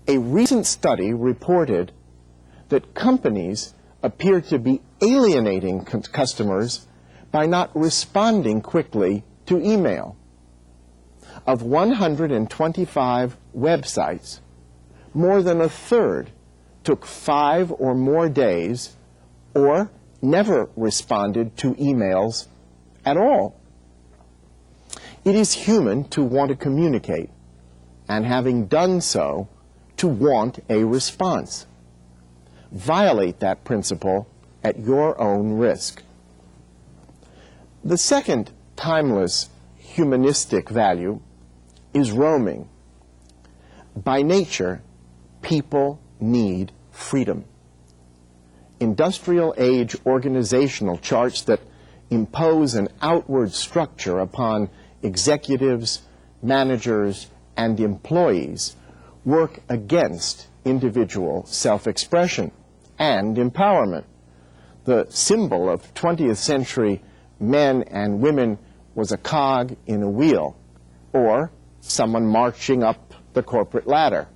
A recent study reported that companies appear to be alienating customers by not responding quickly to email. Of 125 websites, more than a third took 5 or more days or never responded to emails at all. It is human to want to communicate, and having done so, to want a response. Violate that principle at your own risk. The second timeless humanistic value is roaming. By nature, people need freedom. Industrial age organizational charts that impose an outward structure upon executives, managers, and employees work against individual self-expression and empowerment. The symbol of 20th century men and women was a cog in a wheel, or someone marching up the corporate ladder.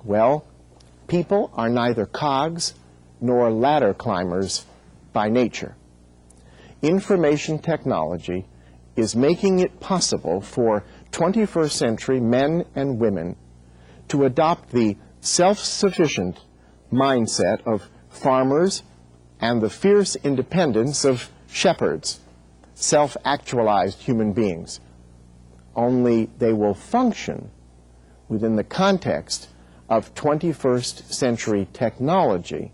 Well, people are neither cogs nor ladder climbers by nature. Information technology is making it possible for 21st century men and women to adopt the self-sufficient mindset of farmers and the fierce independence of shepherds, self-actualized human beings. Only they will function within the context of 21st century technology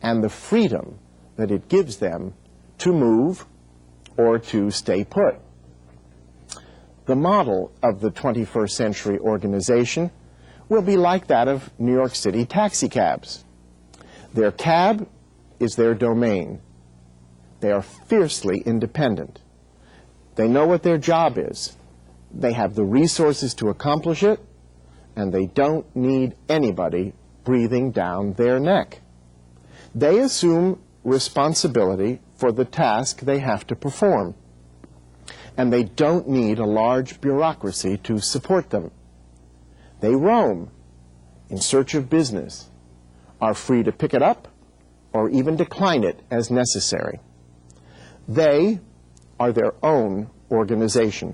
and the freedom that it gives them to move or to stay put. The model of the 21st century organization will be like that of New York City taxicabs. Their cab is their domain. They are fiercely independent. They know what their job is. They have the resources to accomplish it, and they don't need anybody breathing down their neck. They assume responsibility for the task they have to perform, and they don't need a large bureaucracy to support them. They roam in search of business, are free to pick it up or even decline it as necessary. They are their own organization.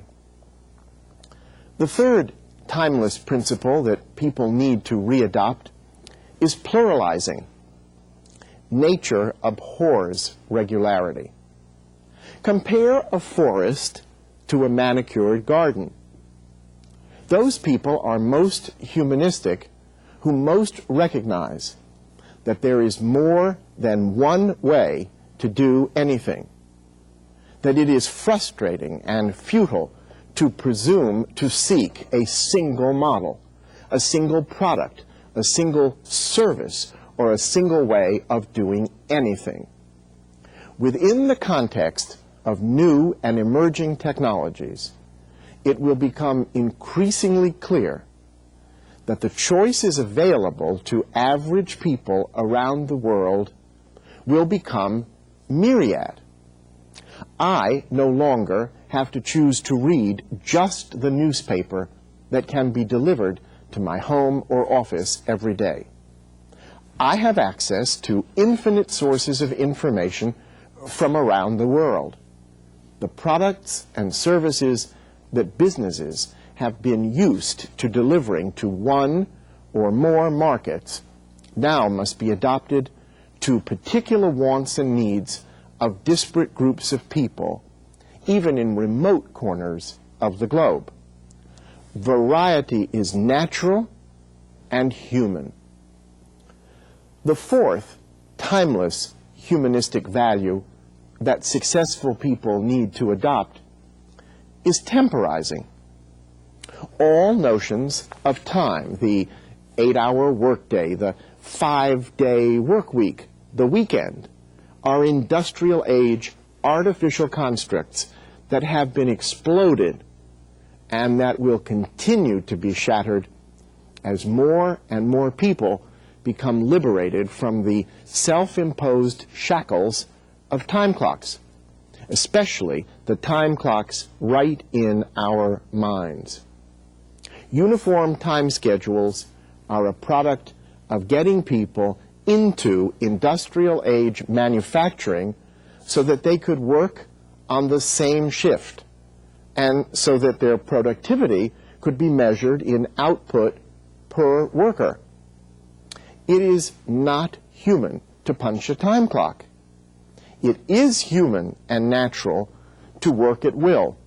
The third timeless principle that people need to readopt is pluralizing. Nature abhors regularity. Compare a forest to a manicured garden. Those people are most humanistic who most recognize that there is more than one way to do anything, that it is frustrating and futile to presume to seek a single model, a single product, a single service, or a single way of doing anything. Within the context of new and emerging technologies, it will become increasingly clear that the choices available to average people around the world will become myriad. I no longer have to choose to read just the newspaper that can be delivered to my home or office every day. I have access to infinite sources of information from around the world. The products and services that businesses have been used to delivering to one or more markets now must be adopted to particular wants and needs of disparate groups of people, even in remote corners of the globe. Variety is natural and human. The fourth timeless humanistic value that successful people need to adopt is temporizing. All notions of time, the 8-hour workday, the 5-day work week, the weekend, are industrial age artificial constructs that have been exploded and that will continue to be shattered as more and more people become liberated from the self-imposed shackles of time clocks, especially the time clocks right in our minds. Uniform time schedules are a product of getting people into industrial age manufacturing so that they could work on the same shift and so that their productivity could be measured in output per worker. It is not human to punch a time clock. It is human and natural to work at will,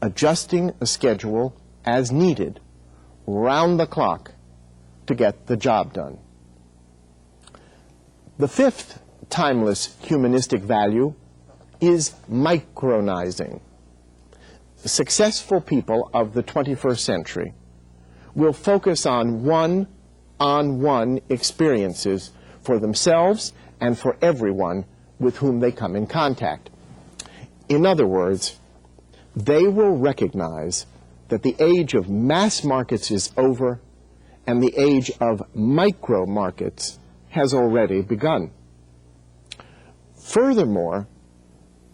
adjusting a schedule as needed, round the clock, to get the job done. The fifth timeless humanistic value is micronizing. Successful people of the 21st century will focus on one-on-one experiences for themselves and for everyone with whom they come in contact. In other words, they will recognize that the age of mass markets is over and the age of micro markets has already begun. Furthermore,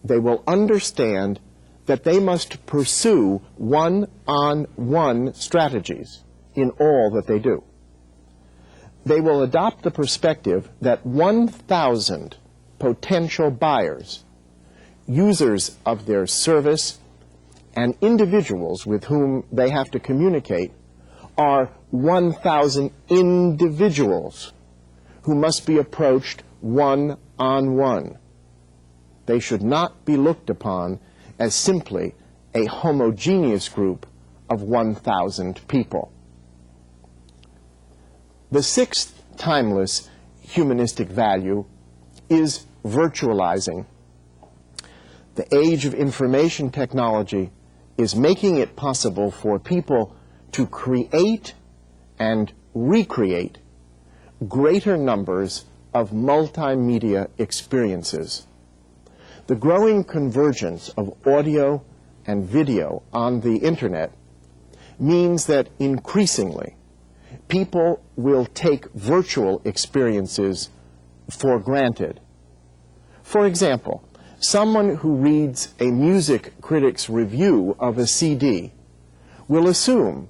they will understand that they must pursue one-on-one strategies in all that they do. They will adopt the perspective that 1,000 potential buyers, users of their service, and individuals with whom they have to communicate are 1,000 individuals who must be approached one-on-one. They should not be looked upon as simply a homogeneous group of 1,000 people. The sixth timeless humanistic value is virtualizing. The age of information technology is making it possible for people to create and recreate greater numbers of multimedia experiences. The growing convergence of audio and video on the internet means that increasingly people will take virtual experiences for granted. For example, someone who reads a music critic's review of a CD will assume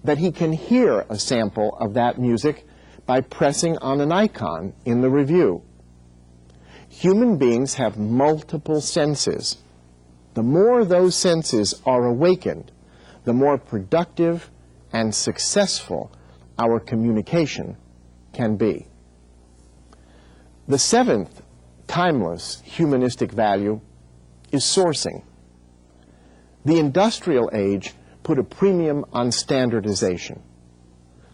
that he can hear a sample of that music by pressing on an icon in the review. Human beings have multiple senses. The more those senses are awakened, the more productive and successful our communication can be. The seventh timeless humanistic value is sourcing. The industrial age put a premium on standardization.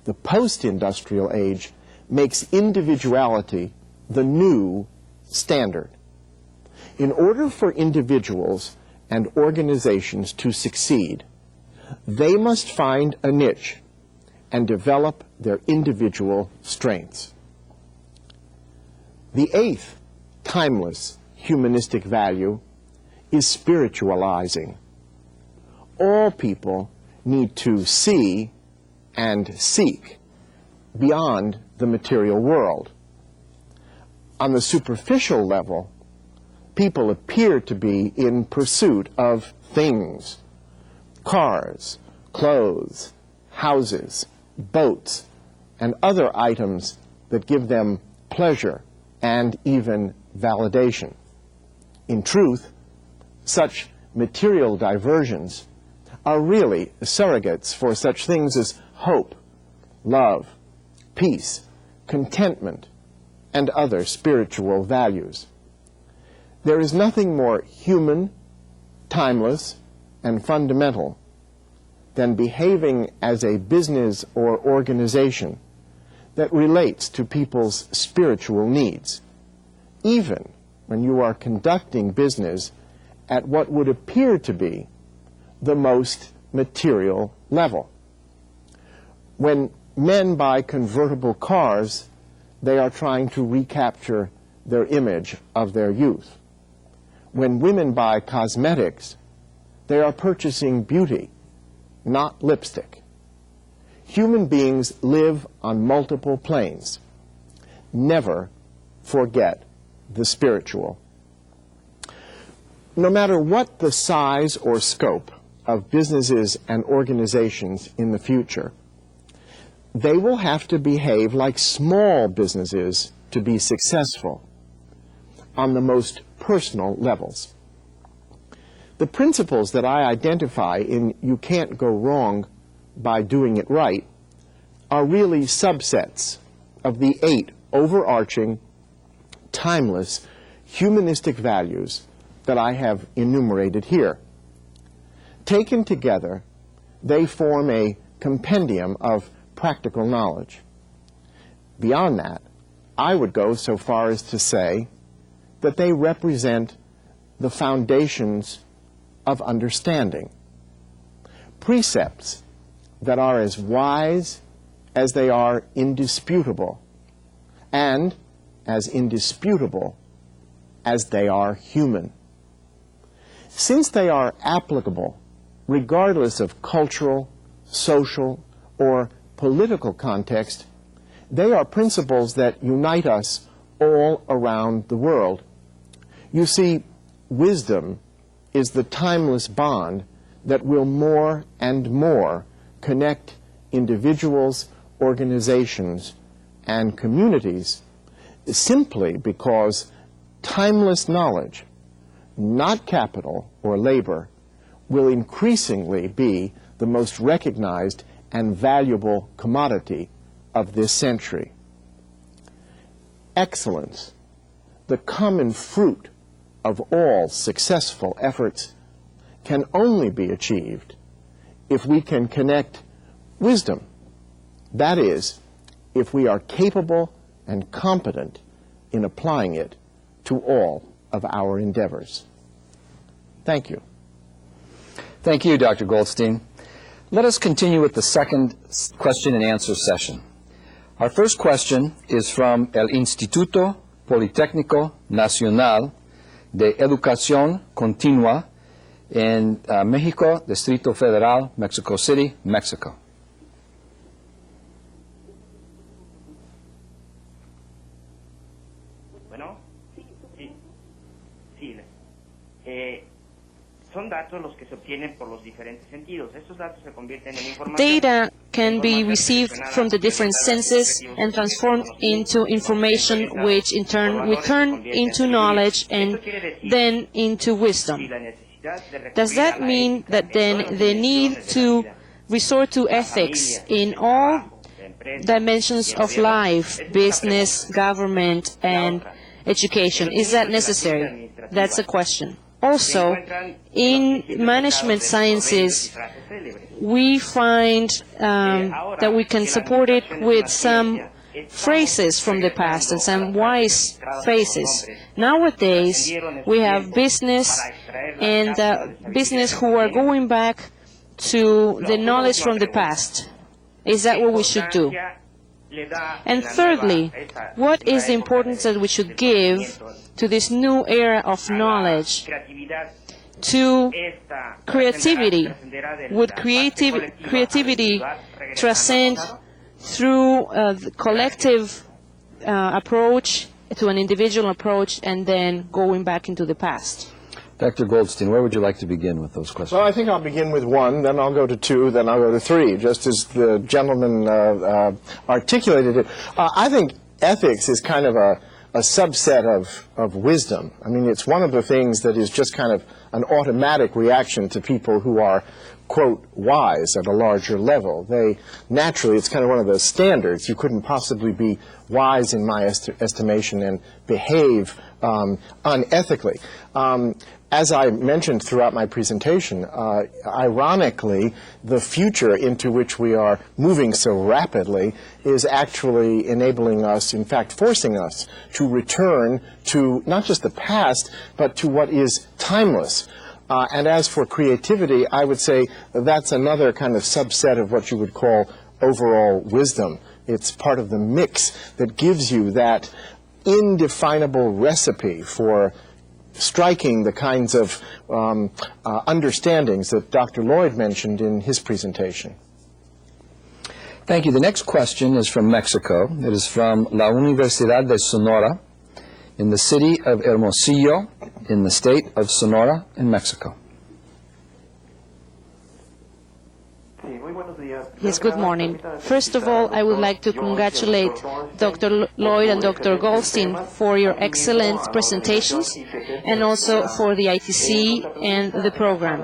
The post-industrial age makes individuality the new standard. In order for individuals and organizations to succeed, they must find a niche and develop their individual strengths. The eighth timeless humanistic value is spiritualizing. All people need to see and seek beyond the material world. On the superficial level, people appear to be in pursuit of things: cars, clothes, houses, boats, and other items that give them pleasure and even validation. In truth, such material diversions are really surrogates for such things as hope, love, peace, contentment, and other spiritual values. There is nothing more human, timeless, and fundamental than behaving as a business or organization that relates to people's spiritual needs, even when you are conducting business at what would appear to be the most material level. When men buy convertible cars, they are trying to recapture their image of their youth. When women buy cosmetics, they are purchasing beauty, not lipstick. Human beings live on multiple planes. Never forget the spiritual. No matter what the size or scope of businesses and organizations in the future, they will have to behave like small businesses to be successful on the most personal levels. The principles that I identify in You Can't Go Wrong by Doing It Right are really subsets of the 8 overarching, timeless, humanistic values that I have enumerated here. Taken together, they form a compendium of practical knowledge. Beyond that, I would go so far as to say that they represent the foundations of understanding, precepts that are as wise as they are indisputable, and as indisputable as they are human. Since they are applicable regardless of cultural, social, or political context, they are principles that unite us all around the world. You see, wisdom is the timeless bond that will more and more connect individuals, organizations, and communities simply because timeless knowledge, not capital or labor, will increasingly be the most recognized and valuable commodity of this century. Excellence, the common fruit of all successful efforts, can only be achieved if we can connect wisdom. That is, if we are capable and competent in applying it to all of our endeavors. Thank you. Thank you, Dr. Goldstein. Let us continue with the second question and answer session. Our first question is from el Instituto Politécnico Nacional de Educación Continua en México, Distrito Federal, Mexico City, Mexico. Bueno, sí. Son datos los que se obtienen por los diferentes sentidos. Estos datos se convierten en información. Data can be received from the different senses and transformed into information, which in turn we turn into knowledge and then into wisdom. Does that mean that then the need to resort to ethics in all dimensions of life, business, government, and education, is that necessary? That's a question. Also, in management sciences, we find that we can support it with some phrases from the past and some wise phrases. Nowadays, we have business and business who are going back to the knowledge from the past. Is that what we should do? And thirdly, what is the importance that we should give to this new era of knowledge, to creativity? Would creativity transcend through the collective approach to an individual approach and then going back into the past? Dr. Goldstein, where would you like to begin with those questions? Well, I think I'll begin with 1, then I'll go to 2, then I'll go to 3, just as the gentleman articulated it. I think ethics is kind of a subset of wisdom. I mean, it's one of the things that is just kind of an automatic reaction to people who are, quote, wise at a larger level. They naturally, it's kind of one of the standards. You couldn't possibly be wise in my estimation and behave unethically. As I mentioned throughout my presentation, ironically, the future into which we are moving so rapidly is actually enabling us, in fact, forcing us to return to not just the past, but to what is timeless. And as for creativity, I would say that's another kind of subset of what you would call overall wisdom. It's part of the mix that gives you that indefinable recipe for striking the kinds of understandings that Dr. Lloyd mentioned in his presentation. Thank you. The next question is from Mexico. It is from La Universidad de Sonora in the city of Hermosillo in the state of Sonora in Mexico. Sí, muy buenos días. Yes, good morning. First of all, I would like to congratulate Dr. Lloyd and Dr. Goldstein for your excellent presentations and also for the ITC and the program.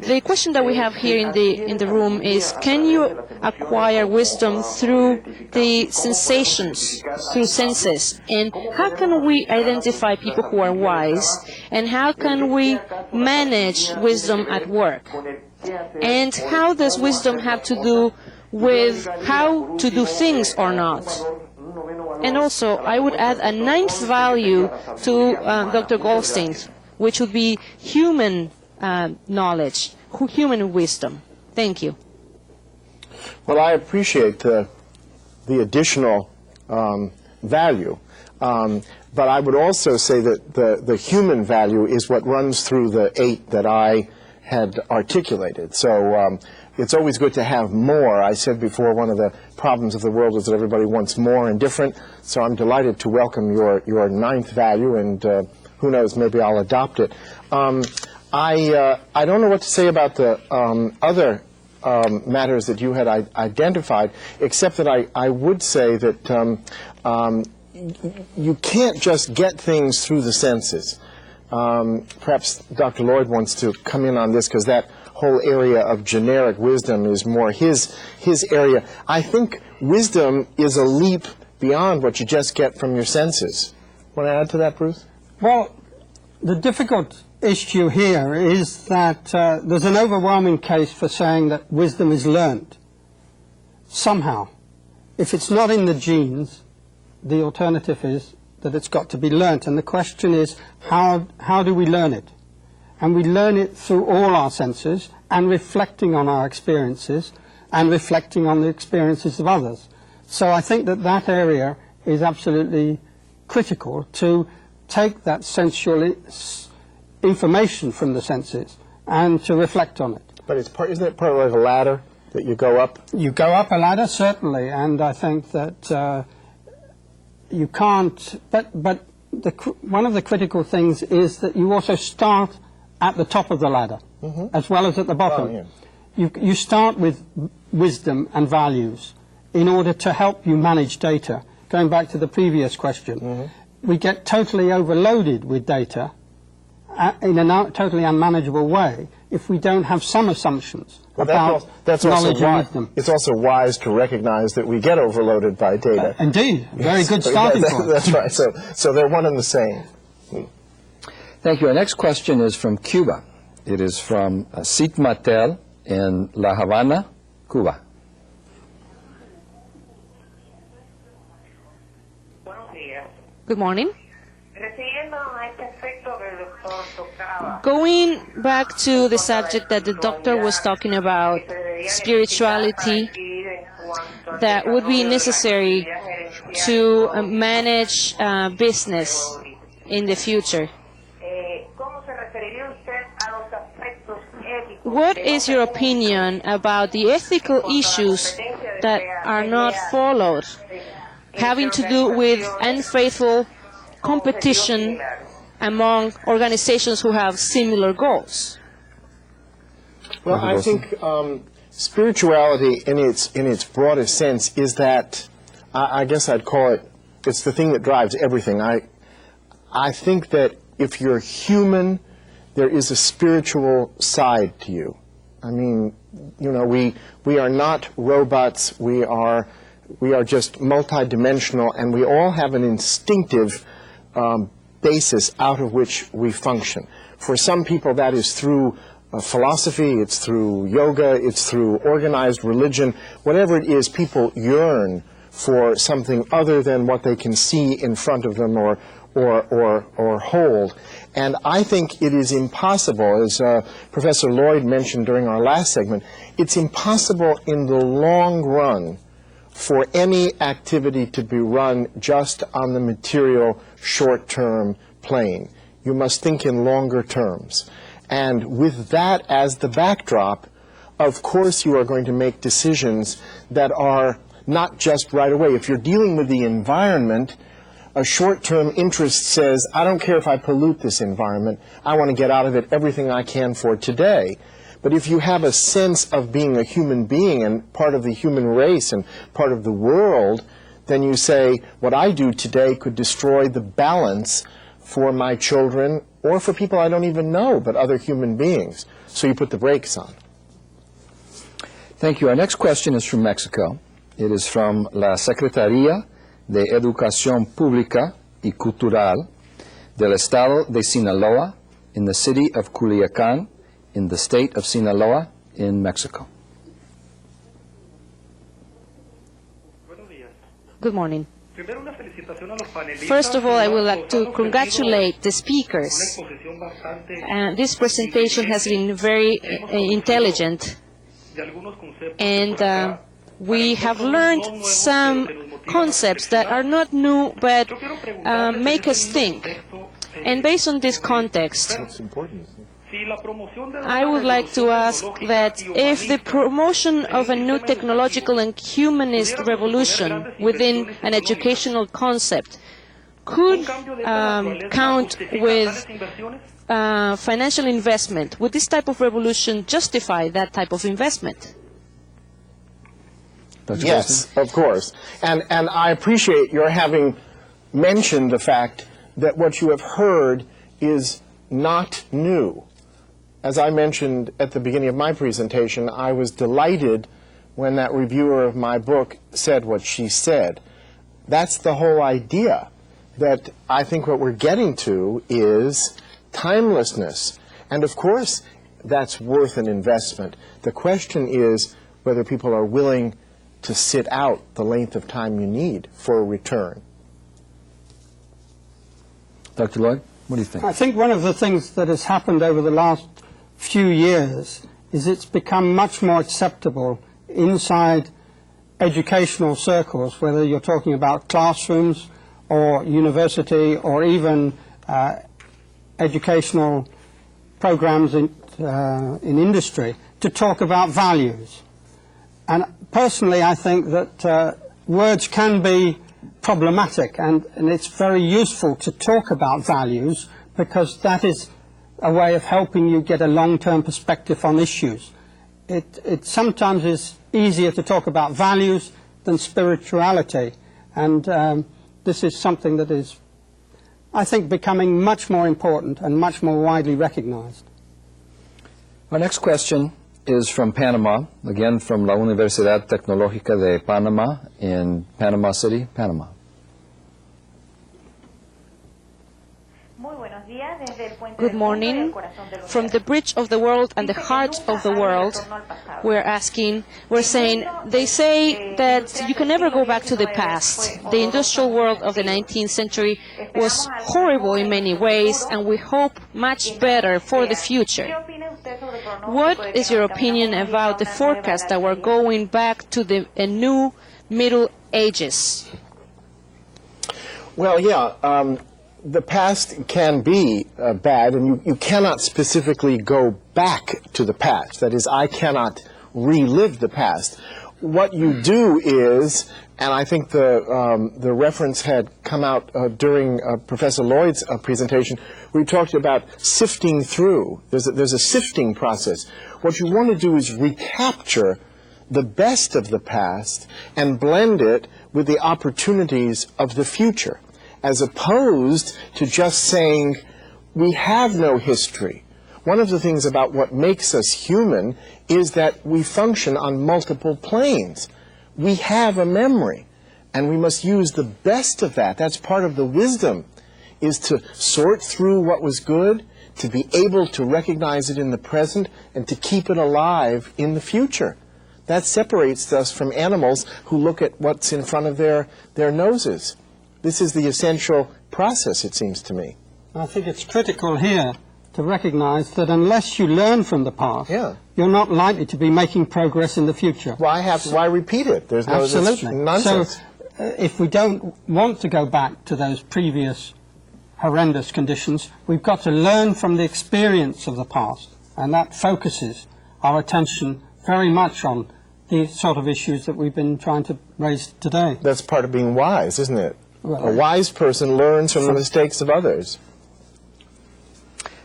The question that we have here in the room is, can you acquire wisdom through the sensations, through senses? And how can we identify people who are wise? And how can we manage wisdom at work? And how does wisdom have to do with how to do things or not? And also, I would add a ninth value to Dr. Goldstein's, which would be human knowledge, human wisdom. Thank you. Well, I appreciate the additional value. But I would also say that the human value is what runs through the 8 that I had articulated. So it's always good to have more. I said before, one of the problems of the world is that everybody wants more and different. So I'm delighted to welcome your 9th value, and who knows, maybe I'll adopt it. I don't know what to say about the other matters that you had identified, except that I would say that you can't just get things through the senses. Perhaps Dr. Lloyd wants to come in on this, because that whole area of generic wisdom is more his area. I think wisdom is a leap beyond what you just get from your senses. Want to add to that, Bruce? Well, the difficult issue here is that there's an overwhelming case for saying that wisdom is learned somehow. If it's not in the genes, the alternative is that it's got to be learnt. And the question is, how do we learn it? And we learn it through all our senses and reflecting on our experiences and reflecting on the experiences of others. So I think that that area is absolutely critical, to take that sensual information from the senses and to reflect on it. But isn't it part of like a ladder that you go up? You go up a ladder, certainly, and I think that you can't, but one of the critical things is that you also start at the top of the ladder, as well as at the bottom. Oh, yeah. You start with wisdom and values in order to help you manage data. Going back to the previous question, we get totally overloaded with data in a totally unmanageable way if we don't have some assumptions about knowledge and wisdom. It's also wise to recognize that we get overloaded by data. Indeed, very good starting point. That's right. So they're one and the same. Thank you. Our next question is from Cuba. It is from Sit Matel in La Habana, Cuba. Good morning. Going back to the subject that the doctor was talking about, spirituality, that would be necessary to manage business in the future. What is your opinion about the ethical issues that are not followed, having to do with unfaithful competition among organizations who have similar goals? Well, I think spirituality in its broadest sense is that, I guess I'd call it, it's the thing that drives everything. I think that if you're human, there is a spiritual side to you. I mean, you know, we are not robots. We are just multidimensional, and we all have an instinctive basis out of which we function. For some people, that is through philosophy, it's through yoga, it's through organized religion. Whatever it is, people yearn for something other than what they can see in front of them or hold. And I think it is impossible, as Professor Lloyd mentioned during our last segment, it's impossible in the long run for any activity to be run just on the material short-term plane. You must think in longer terms. And with that as the backdrop, of course you are going to make decisions that are not just right away. If you're dealing with the environment, a short-term interest says, I don't care if I pollute this environment, I want to get out of it everything I can for today. But if you have a sense of being a human being and part of the human race and part of the world, then you say, what I do today could destroy the balance for my children or for people I don't even know, but other human beings. So you put the brakes on. Thank you. Our next question is from Mexico. It is from la Secretaría de Educación Pública y Cultural del Estado de Sinaloa in the city of Culiacán in the state of Sinaloa in Mexico. Good morning. First of all, I would like to congratulate the speakers. This presentation has been very intelligent, and we have learned some concepts that are not new but make us think. And based on this context, I would like to ask that if the promotion of a new technological and humanist revolution within an educational concept could count with financial investment, would this type of revolution justify that type of investment? Yes, of course. And I appreciate your having mentioned the fact that what you have heard is not new. As I mentioned at the beginning of my presentation, I was delighted when that reviewer of my book said what she said. That's the whole idea, that I think what we're getting to is timelessness. And of course, that's worth an investment. The question is whether people are willing to sit out the length of time you need for a return. Dr. Lloyd, what do you think? I think one of the things that has happened over the last few years is it's become much more acceptable inside educational circles, whether you're talking about classrooms or university or even educational programs in industry, to talk about values. And personally, I think that words can be problematic, and it's very useful to talk about values, because that is a way of helping you get a long-term perspective on issues. It sometimes is easier to talk about values than spirituality, and this is something that is, I think, becoming much more important and much more widely recognized. Our next question is from Panama, again from La Universidad Tecnológica de Panama in Panama City, Panama. Good morning. From the bridge of the world and the heart of the world, we're saying, they say that you can never go back to the past. The industrial world of the 19th century was horrible in many ways, and we hope much better for the future. What is your opinion about the forecast that we're going back to the new Middle Ages? Well, yeah. The past can be bad, and you cannot specifically go back to the past. That is, I cannot relive the past. What you do is, and I think the reference had come out during Professor Lloyd's presentation, we talked about sifting through. There's a sifting process. What you want to do is recapture the best of the past and blend it with the opportunities of the future, as opposed to just saying, we have no history. One of the things about what makes us human is that we function on multiple planes. We have a memory, and we must use the best of that. That's part of the wisdom, is to sort through what was good, to be able to recognize it in the present, and to keep it alive in the future. That separates us from animals who look at what's in front of their noses. This is the essential process, it seems to me. I think it's critical here to recognize that unless you learn from the past, you're not likely to be making progress in the future. Why repeat it? There's no nonsense. So if we don't want to go back to those previous horrendous conditions, we've got to learn from the experience of the past, and that focuses our attention very much on the sort of issues that we've been trying to raise today. That's part of being wise, isn't it? Well, a wise person learns from the mistakes of others.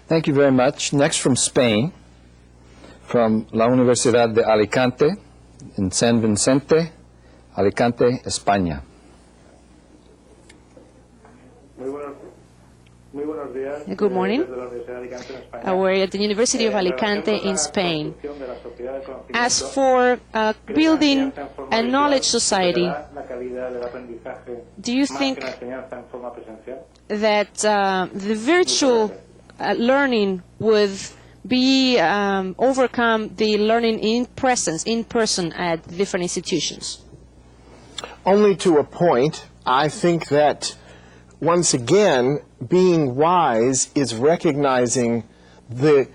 Thank you very much. Next from Spain, from la Universidad de Alicante, in San Vicente, Alicante, España. Good morning. We're at the University of Alicante in Spain. As for building a knowledge society, do you think that the virtual learning would be overcome the learning in person at different institutions? Only to a point. I think that, once again, being wise is recognizing the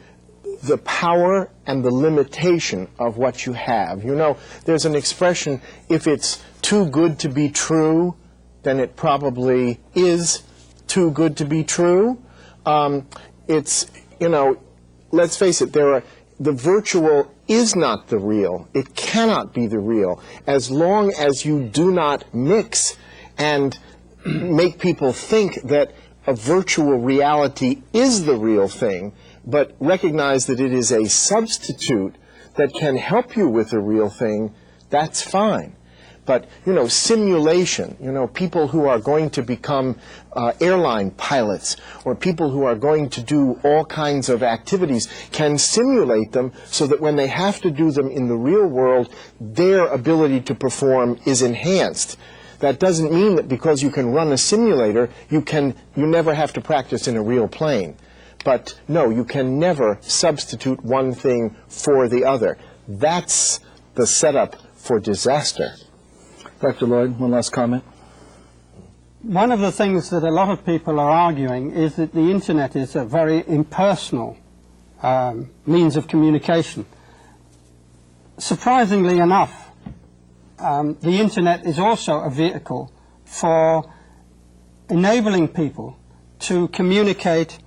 power and the limitation of what you have. You know, there's an expression, if it's too good to be true, then it probably is too good to be true. It's, you know, let's face it, the virtual is not the real. It cannot be the real. As long as you do not mix and make people think that a virtual reality is the real thing, but recognize that it is a substitute that can help you with the real thing, that's fine. But, you know, simulation, you know, people who are going to become airline pilots or people who are going to do all kinds of activities can simulate them so that when they have to do them in the real world, their ability to perform is enhanced. That doesn't mean that because you can run a simulator, you never have to practice in a real plane. But no, you can never substitute one thing for the other. That's the setup for disaster. Dr. Lloyd, one last comment. One of the things that a lot of people are arguing is that the internet is a very impersonal means of communication. Surprisingly enough, the internet is also a vehicle for enabling people to communicate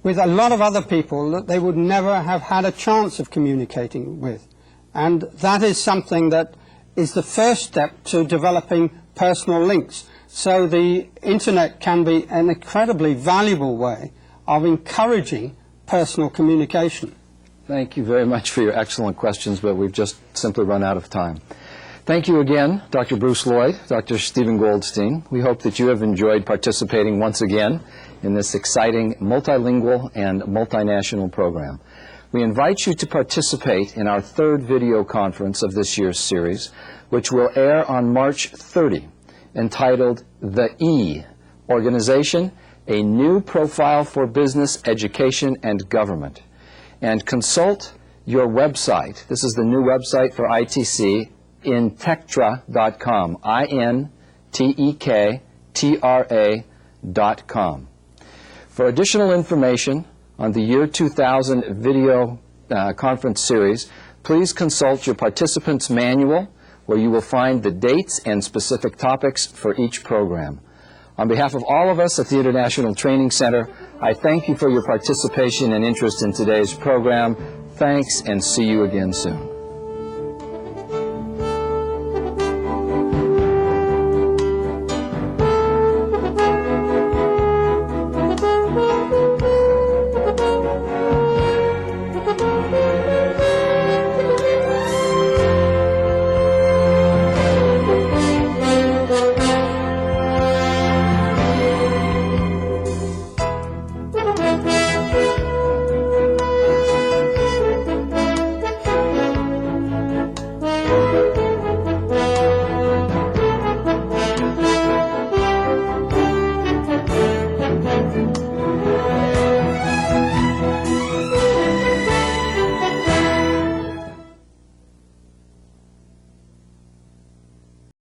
with a lot of other people that they would never have had a chance of communicating with. And that is something that is the first step to developing personal links. So the internet can be an incredibly valuable way of encouraging personal communication. Thank you very much for your excellent questions, but we've just simply run out of time. Thank you again, Dr. Bruce Lloyd, Dr. Stephen Goldstein. We hope that you have enjoyed participating once again in this exciting multilingual and multinational program. We invite you to participate in our third video conference of this year's series, which will air on March 30, entitled The E Organization, A New Profile for Business, Education, and Government. And consult your website. This is the new website for ITC, intektra.com, INTEKTRA.com. For additional information on the year 2000 video conference series, please consult your participants' manual, where you will find the dates and specific topics for each program. On behalf of all of us at the International Training Center, I thank you for your participation and interest in today's program. Thanks, and see you again soon.